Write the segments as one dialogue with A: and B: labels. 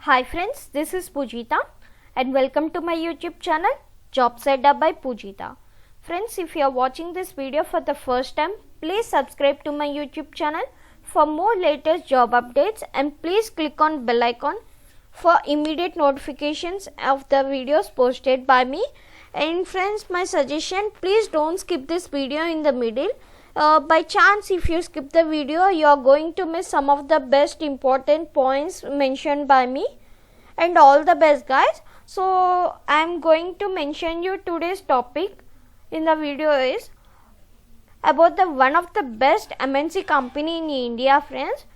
A: Hi friends, this is Pujita and welcome to my YouTube channel Job Setup by Pujita. Friends, if you are watching this video for the first time, please subscribe to my YouTube channel for more latest job updates and please click on bell icon for immediate notifications of the videos posted by me. And friends, my suggestion, please don't skip this video in the middle. By chance, if you skip the video, you are going to miss some of the best important points mentioned by me. And all the best, guys. So I am going to mention you today's topic in the video is about the one of the best MNC company in India, friends.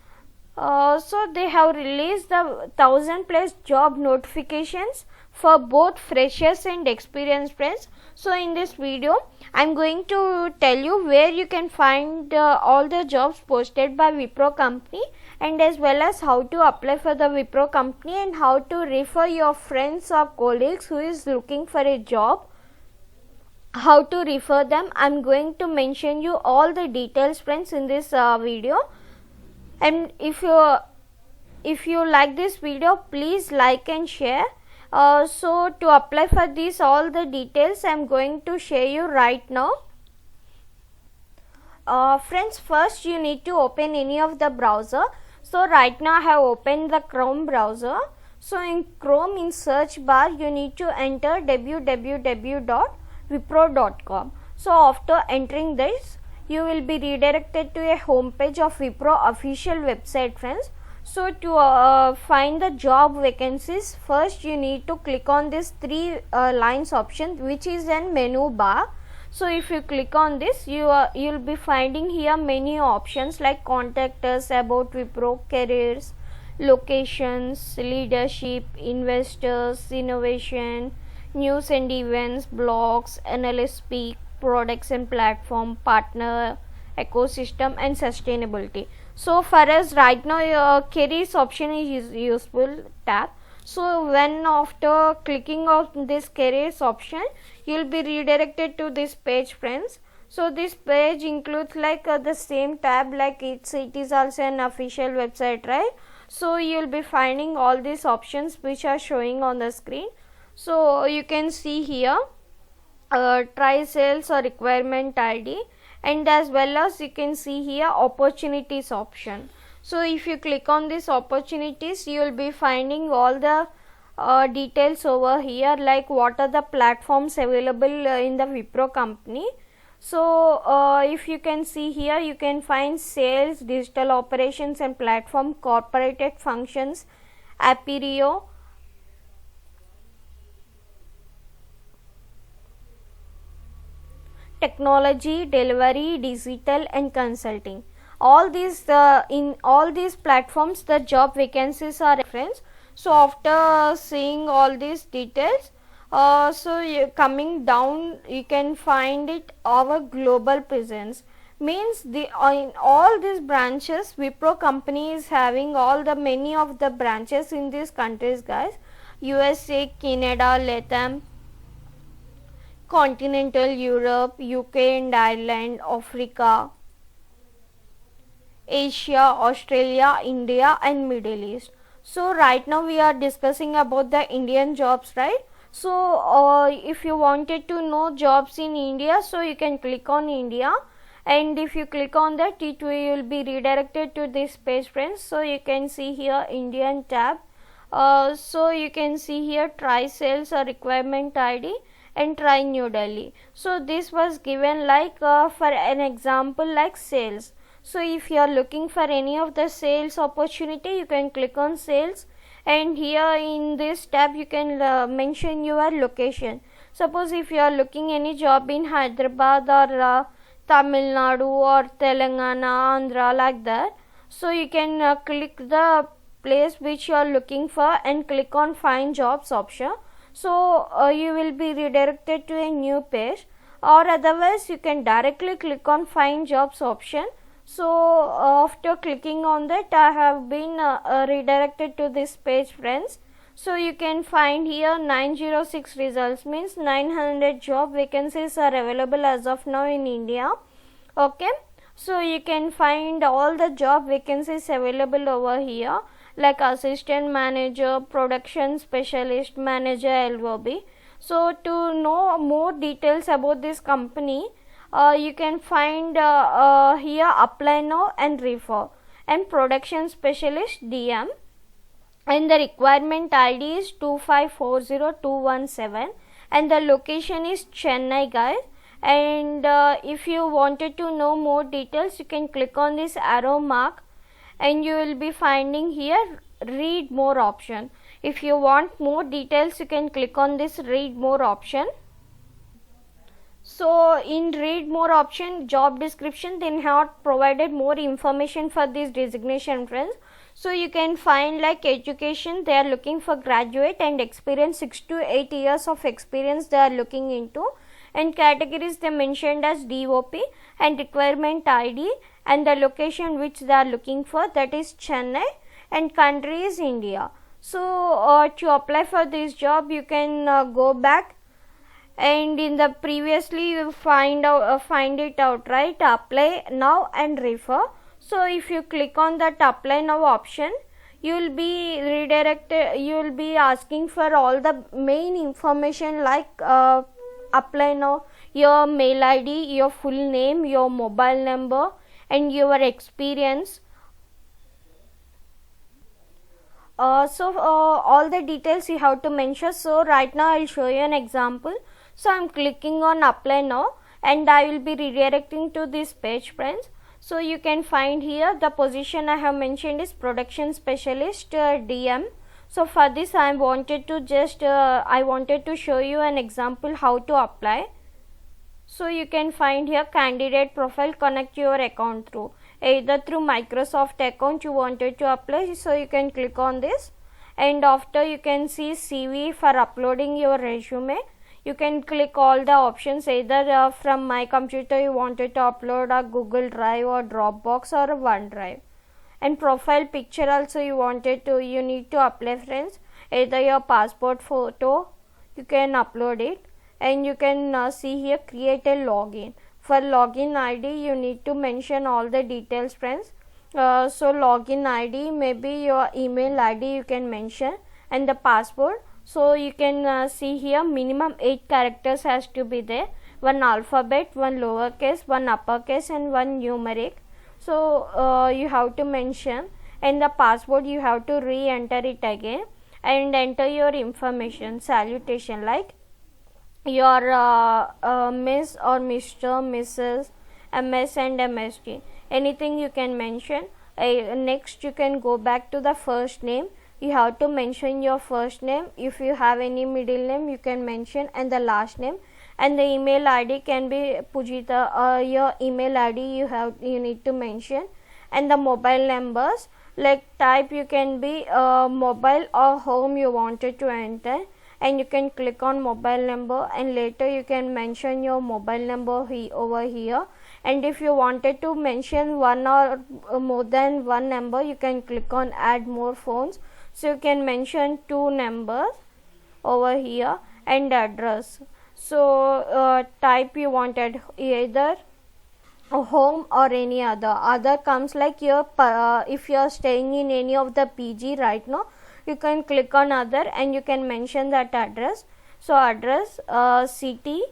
A: So they have released the 1000+ job notifications for both freshers and experienced friends. So in this video, I am going to tell you where you can find all the jobs posted by Wipro company, and as well as how to apply for the Wipro company and how to refer your friends or colleagues who is looking for a job, how to refer them. I am going to mention you all the details, friends, in this video. And if you like this video, please like and share. So to apply for this, all the details I am going to share you right now. Friends, first you need to open any of the browser. So right now I have opened the Chrome browser. So in Chrome, in search bar, you need to enter www.wipro.com. So after entering this, you will be redirected to a home page of Wipro official website, friends. So to find the job vacancies, first you need to click on this three lines option, which is in menu bar. So if you click on this, you'll be finding here many options like contact us, about Wipro, careers, locations, leadership, investors, innovation, news and events, blogs, analyst speak, products and platform, partner, ecosystem and sustainability. So for us right now, careers option is useful tab. So when after clicking on this careers option, you will be redirected to this page, friends. So this page includes like the same tab, like it is also an official website, right? So you will be finding all these options which are showing on the screen. So you can see here try sales or requirement ID, and as well as you can see here opportunities option. So if you click on this opportunities, you will be finding all the details over here, like what are the platforms available in the Wipro company. So if you can see here, you can find sales, digital operations and platform, corporate functions, Appirio, technology, delivery, digital and consulting. All these in all these platforms the job vacancies are, friends. So after seeing all these details, so coming down, you can find it our global presence. Means the in all these branches, Wipro company is having all the many of the branches in these countries, guys. USA, Canada, Latam, continental Europe, UK and Ireland, Africa, Asia, Australia, India and Middle East. So right now we are discussing about the Indian jobs, right? So if you wanted to know jobs in India, so you can click on India, and if you click on that, it will be redirected to this page, friends. So you can see here Indian tab. So you can see here try sales or requirement ID and try New Delhi. So this was given like for an example like sales. So if you are looking for any of the sales opportunity, you can click on sales, and here in this tab you can mention your location. Suppose if you are looking any job in Hyderabad or Tamil Nadu or Telangana, Andhra, like that, so you can click the place which you are looking for and click on find jobs option. So you will be redirected to a new page, or otherwise you can directly click on find jobs option. So after clicking on that, I have been redirected to this page, friends. So you can find here 906 results, means 900 job vacancies are available as of now in India. Okay, so you can find all the job vacancies available over here. like assistant manager, production specialist, manager, LOB. So to know more details about this company, you can find here apply now and refer, and production specialist DM, and the requirement ID is 2540217, and the location is Chennai, guys. And if you wanted to know more details, you can click on this arrow mark and you will be finding here read more option. If you want more details, you can click on this read more option. So in read more option, job description, they have provided more information for this designation, friends. So you can find like education, they are looking for graduate and experience, 6 to 8 years of experience they are looking into, and categories they mentioned as DOP, and requirement ID and the location which they are looking for, that is Chennai, and country is India. So to apply for this job, you can go back, and in the previously you find it out, right? Apply now and refer. So if you click on that apply now option, you will be redirected, you will be asking for all the main information like apply now, your mail ID, your full name, your mobile number, and your experience. All the details you have to mention. So right now I will show you an example. So I am clicking on apply now and I will be redirecting to this page, friends. So you can find here the position I have mentioned is production specialist DM. So for this I wanted to show you an example how to apply. So you can find here candidate profile, connect your account through either through Microsoft account you wanted to apply. So you can click on this, and after you can see CV for uploading your resume. You can click all the options, either from my computer you wanted to upload a Google Drive or Dropbox or OneDrive. And profile picture also you need to apply, friends, either your passport photo you can upload it, and you can see here create a login. For login ID you need to mention all the details, friends. So login ID, maybe your email ID you can mention, and the password. So you can see here minimum 8 characters has to be there, one alphabet, one lowercase, one uppercase, and one numeric. So you have to mention, and the password you have to re-enter it again, and enter your information, salutation like your Miss or Mr., Mrs., MS and MSD, anything you can mention. Next you can go back to the first name. You have to mention your first name. If you have any middle name you can mention, and the last name, and the email ID can be Pujita, your email ID you need to mention, and the mobile numbers like type you can be mobile or home you wanted to enter, and you can click on mobile number, and later you can mention your mobile number over here. And if you wanted to mention one or more than one number, you can click on add more phones. So you can mention 2 numbers over here, and address. So type you wanted either home or any other comes like your if you are staying in any of the PG right now, you can click on other and you can mention that address. So address, city,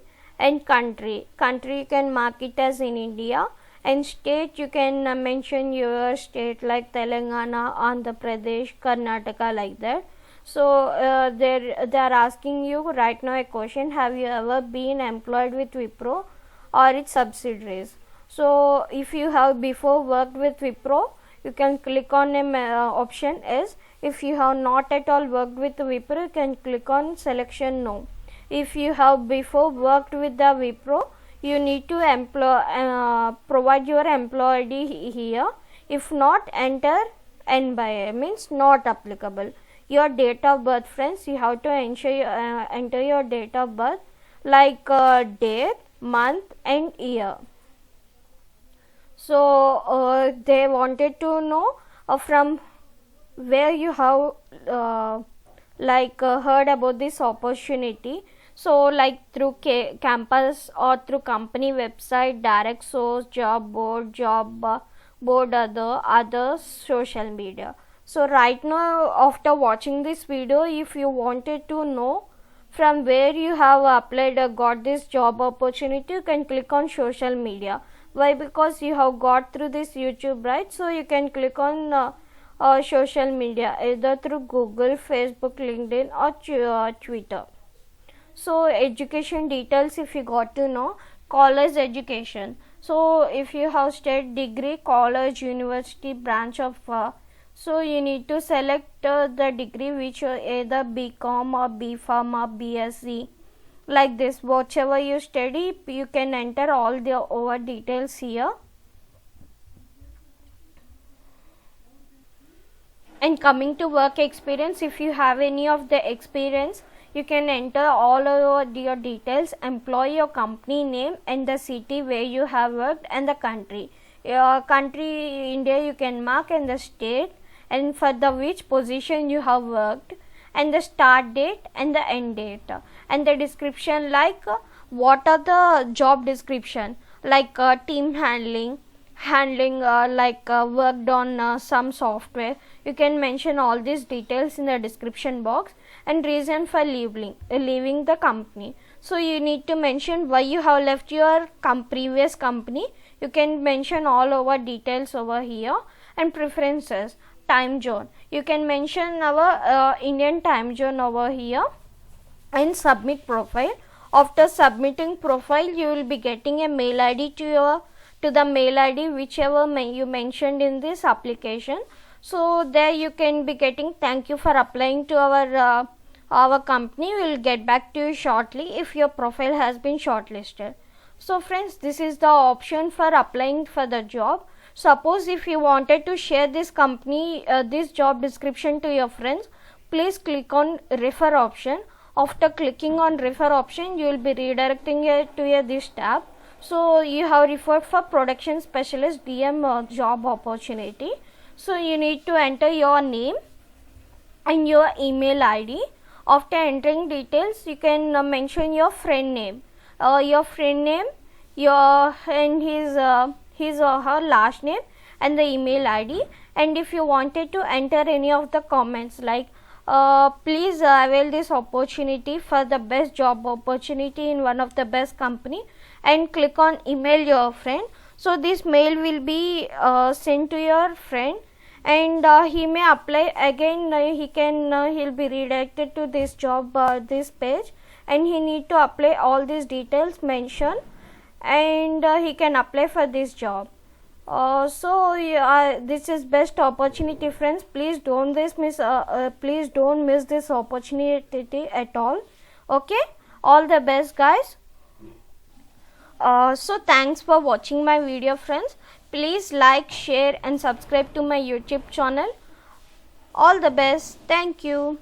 A: and country you can mark it as in India, and state you can mention your state like Telangana, Andhra Pradesh, Karnataka, like that. So they are asking you right now a question: have you ever been employed with Wipro or its subsidiaries? So if you have before worked with Wipro, you can click on option S. If you have not at all worked with Wipro, you can click on selection no. If you have before worked with the Wipro, you need to provide your employee ID here. If not, enter N by A, means not applicable. Your date of birth, friends, you have to enter your date of birth like date, month, and year. So they wanted to know from where you have heard about this opportunity. So like through campus or through company website, direct source, job board, other social media. So right now, after watching this video, if you wanted to know from where you have applied or got this job opportunity, you can click on social media. Why? Because you have got through this YouTube, right? So you can click on social media, either through Google, Facebook, LinkedIn, or Twitter. So education details, if you got to know, college education. So if you have state degree, college, university, branch of so you need to select the degree which either BCom or BPharm or BSc, like this. Whatever you study, you can enter all the over details here. And coming to work experience, if you have any of the experience, you can enter all over your details, employee, your company name, and the city where you have worked, and the country. Your country, India, you can mark, and the state, and for the which position you have worked, and the start date and the end date, and the description, like what are the job description, like team handling, worked on some software. You can mention all these details in the description box, and reason for leaving the company. So you need to mention why you have left your previous company. You can mention all over details over here. And preferences, time zone, you can mention our Indian time zone over here, and submit profile. After submitting profile, you will be getting a mail ID to the mail ID whichever you mentioned in this application. So there you can be getting thank you for applying to our company. We will get back to you shortly if your profile has been shortlisted. So friends, this is the option for applying for the job. Suppose if you wanted to share this company this job description to your friends, please click on refer option. After clicking on refer option, you will be redirecting to this tab. So you have referred for production specialist DM job opportunity. So you need to enter your name and your email ID. After entering details, you can mention your friend name, and his or her last name, and the email ID. And if you wanted to enter any of the comments, like please avail this opportunity for the best job opportunity in one of the best company, and click on email your friend. So this mail will be sent to your friend, and he may apply again. He'll be redirected to this job this page, and he need to apply all these details mentioned, and he can apply for this job. This is best opportunity, friends. Please don't miss this opportunity at all. Okay, all the best, guys. So thanks for watching my video, friends. Please like, share and subscribe to my YouTube channel. All the best. Thank you.